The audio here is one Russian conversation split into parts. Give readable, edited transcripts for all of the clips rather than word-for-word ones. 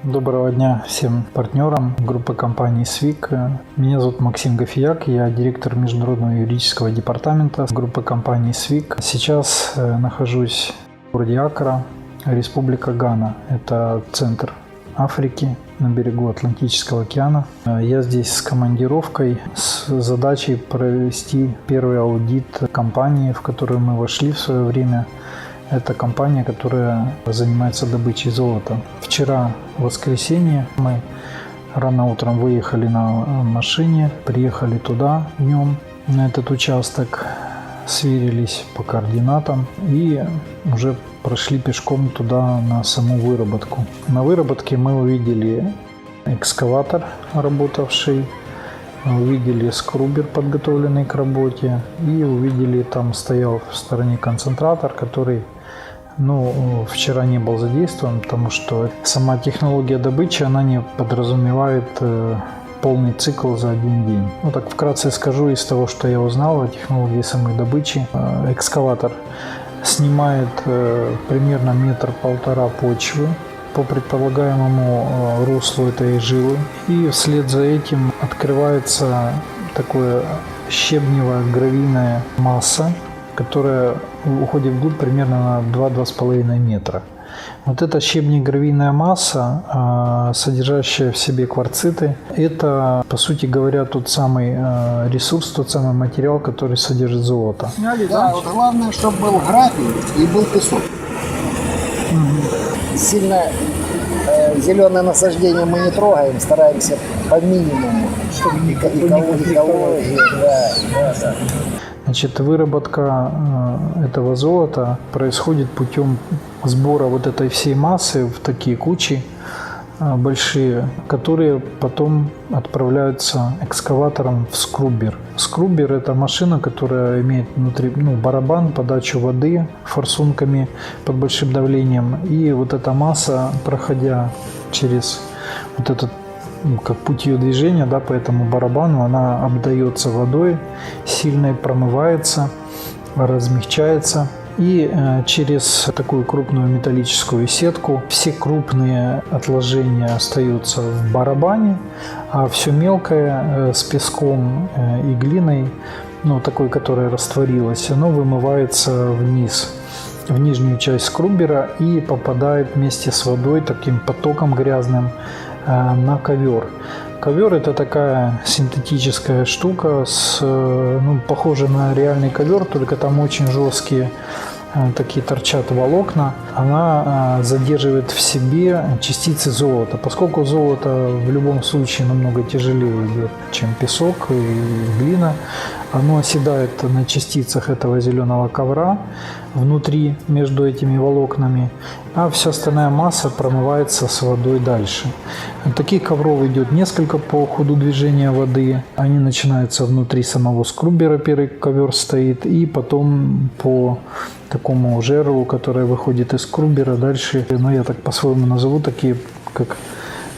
Доброго дня всем партнерам группы компании СВИК. Меня зовут Максим Гафияк, я директор международного юридического департамента группы компании СВИК. Сейчас нахожусь в городе Аккра, Республика Гана. Это центр Африки на берегу Атлантического океана. Я здесь с командировкой с задачей провести первый аудит компании, в которую мы вошли в свое время. Это компания, которая занимается добычей золота. Вчера, в воскресенье, мы рано утром выехали на машине, приехали туда днем, на этот участок, сверились по координатам и уже прошли пешком туда на саму выработку. На выработке мы увидели экскаватор, работавший, увидели скрубер, подготовленный к работе, и увидели, там стоял в стороне концентратор, который вчера не был задействован, потому что сама технология добычи, она не подразумевает полный цикл за один день. Так вкратце скажу из того, что я узнал о технологии самой добычи. Экскаватор снимает примерно 1-1,5 почвы по предполагаемому руслу этой жилы, и вслед за этим открывается такое щебневая гравийная масса, которая уходит вглубь примерно на 2-2,5 метра. Вот эта щебнегравийная масса, содержащая в себе кварциты, это, по сути говоря, тот самый ресурс, тот самый материал, который содержит золото. Да, вот главное, чтобы был гравий и был песок. Сильно зеленое насаждение мы не трогаем, стараемся по минимуму, чтобы экология. Да. Значит, выработка этого золота происходит путем сбора вот этой всей массы в такие кучи большие, которые потом отправляются экскаватором в скрубер. Скрубер – это машина, которая имеет внутри барабан, подачу воды форсунками под большим давлением. И вот эта масса, проходя через вот этот как путь ее движения, по этому барабану, она обдается водой, сильно промывается, размягчается. И через такую крупную металлическую сетку все крупные отложения остаются в барабане, а все мелкое с песком и глиной, такой, которая растворилась, оно вымывается вниз, в нижнюю часть скрубера и попадает вместе с водой таким потоком грязным на ковер. Ковер – это такая синтетическая штука, похожа на реальный ковер, только там очень жесткие такие торчат волокна. Она задерживает в себе частицы золота. Поскольку золото в любом случае намного тяжелее идет, чем песок и глина, оно оседает на частицах этого зеленого ковра внутри, между этими волокнами, а вся остальная масса промывается с водой дальше. Таких ковров идет несколько по ходу движения воды. Они начинаются внутри самого скрубера, первый ковер стоит, и потом по такому жерлу, которое выходит из скрубера, дальше, я так по-своему назову, такие как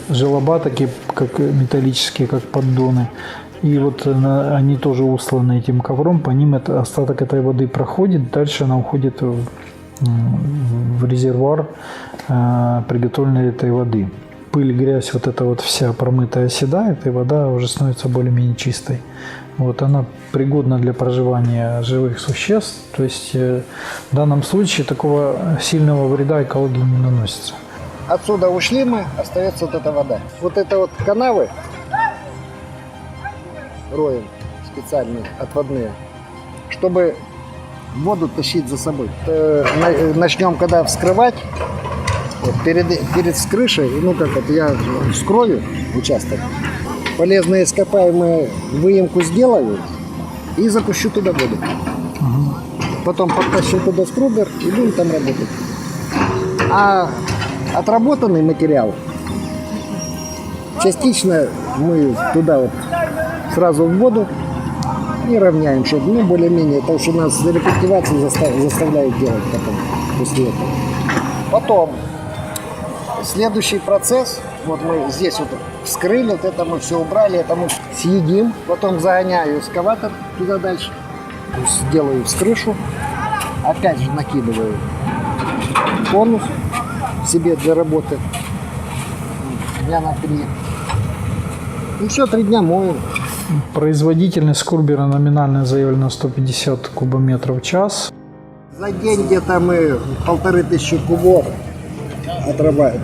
желоба, такие как металлические, как поддоны. И вот они тоже усланы этим ковром, по ним остаток этой воды проходит, дальше она уходит в резервуар приготовленной этой воды. Пыль, грязь, вот эта вот вся промытая оседает, и вода уже становится более-менее чистой. Она пригодна для проживания живых существ, то есть в данном случае такого сильного вреда экологии не наносится. Отсюда ушли мы, остается вот эта вода. Вот это вот канавы роем специальные, отводные, чтобы воду тащить за собой. Начнем когда вскрывать, перед крышей, я вскрою участок, полезные ископаемые выемку сделаю и запущу туда воду. Потом подтащу туда скрубер и будем там работать. А отработанный материал частично мы туда сразу в воду и равняем, чтобы более-менее, потому что нас рекультивация заставляет делать потом, после этого. Потом следующий процесс, мы здесь вскрыли, это мы все убрали, это мы съедим, потом загоняю экскаватор туда дальше, сделаю вскрышу, опять же накидываю конус себе для работы, дня на 3. И все, 3 дня моем. Производительность скрубера номинально заявлена 150 кубометров в час. За день где-то мы 1500 кубов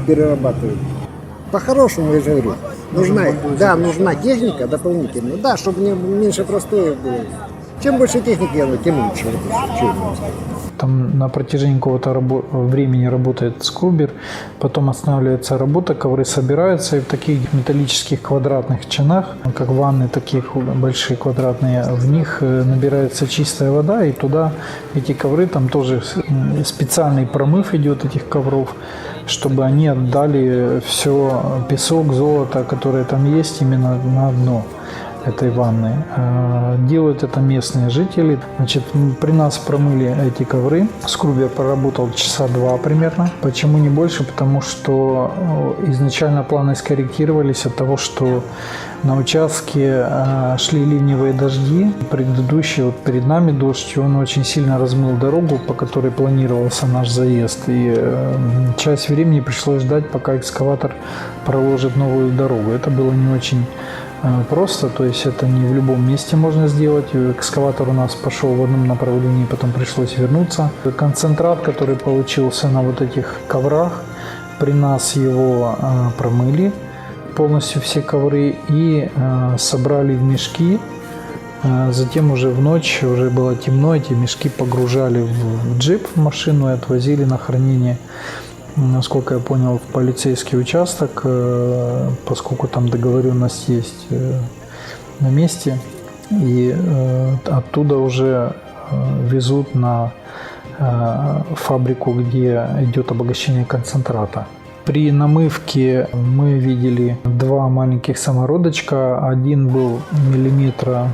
перерабатываем. По-хорошему, я же говорю, нужна техника дополнительная, да, чтобы меньше простоев было. Чем больше техники, тем лучше. Там на протяжении какого-то времени работает скрубер, потом останавливается работа, ковры собираются, и в таких металлических квадратных чинах, как ванны, таких большие квадратные, в них набирается чистая вода, и туда эти ковры, там тоже специальный промыв идет этих ковров, чтобы они отдали все песок, золото, которое там есть, именно на дно этой ванны. Делают это местные жители. Значит, при нас промыли эти ковры. Скрубер проработал часа 2 примерно. Почему не больше? Потому что изначально планы скорректировались от того, что на участке шли ливневые дожди. Предыдущий, вот перед нами дождь, он очень сильно размыл дорогу, по которой планировался наш заезд. И часть времени пришлось ждать, пока экскаватор проложит новую дорогу. Это было не очень просто, то есть это не в любом месте можно сделать. Экскаватор у нас пошел в одном направлении, потом пришлось вернуться. Концентрат, который получился на вот этих коврах, при нас его промыли полностью все ковры и собрали в мешки. Затем уже в ночь, уже было темно, эти мешки погружали в джип, в машину и отвозили на хранение, насколько я понял, в полицейский участок, поскольку там договоренность есть на месте, и оттуда уже везут на фабрику, где идет обогащение концентрата. При намывке мы видели 2 маленьких самородочка, один был миллиметра,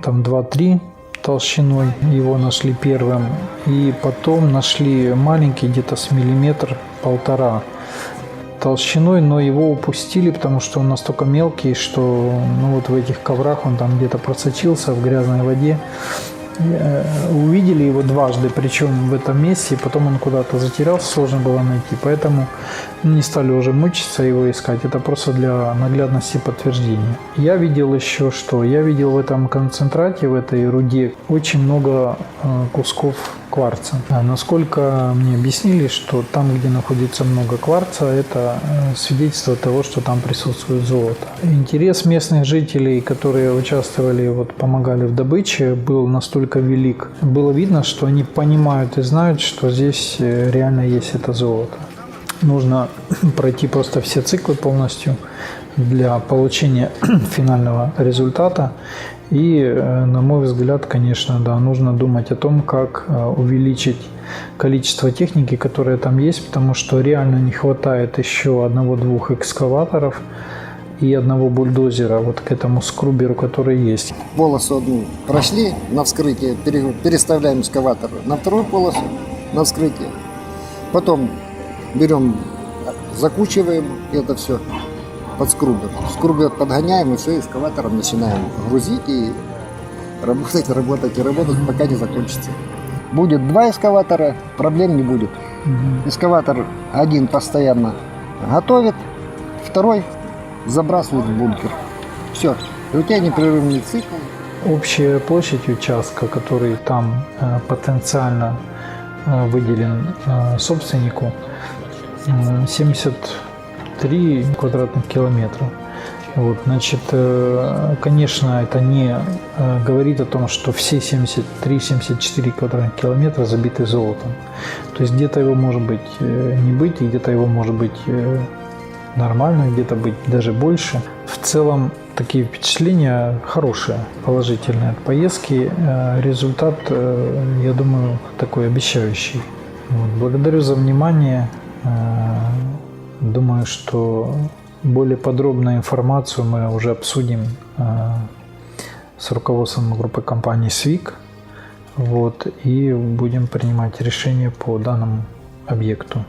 там 2-3 толщиной, его нашли первым, и потом нашли маленький, где-то с 1,5 толщиной, но его упустили, потому что он настолько мелкий, что вот в этих коврах он там где-то просочился в грязной воде. Увидели его дважды, причем в этом месте, и потом он куда-то затерялся, сложно было найти, поэтому не стали уже мучиться его искать, это просто для наглядности подтверждения. Я видел еще что? Я видел в этом концентрате, в этой руде очень много кусков кварца. Насколько мне объяснили, что там, где находится много кварца, это свидетельство того, что там присутствует золото. Интерес местных жителей, которые участвовали, помогали в добыче, был настолько велик. Было видно, что они понимают и знают, что здесь реально есть это золото. Нужно пройти просто все циклы полностью для получения финального результата. И, на мой взгляд, конечно, да, нужно думать о том, как увеличить количество техники, которая там есть, потому что реально не хватает еще 1-2 экскаваторов и 1 бульдозера к этому скруберу, который есть. Полосу одну прошли на вскрытие, переставляем экскаватор на 2 полосу на вскрытие. Потом берем, закучиваем это все под скрубер. Скрубер подгоняем и все, экскаватором начинаем грузить и работать, пока не закончится. Будет 2 экскаватора, проблем не будет. Экскаватор один постоянно готовит, 2 забрасывает в бункер. Все, и у тебя непрерывный цикл. Общая площадь участка, который там потенциально выделен собственнику, 73 квадратных километра. Значит, конечно, это не говорит о том, что все 73-74 квадратных километра забиты золотом. То есть где-то его может быть не быть, и где-то его может быть нормально, где-то быть даже больше. В целом такие впечатления хорошие, положительные от поездки. Результат, я думаю, такой обещающий. Благодарю за внимание. Думаю, что более подробную информацию мы уже обсудим с руководством группы компании «Свик». И будем принимать решения по данному объекту.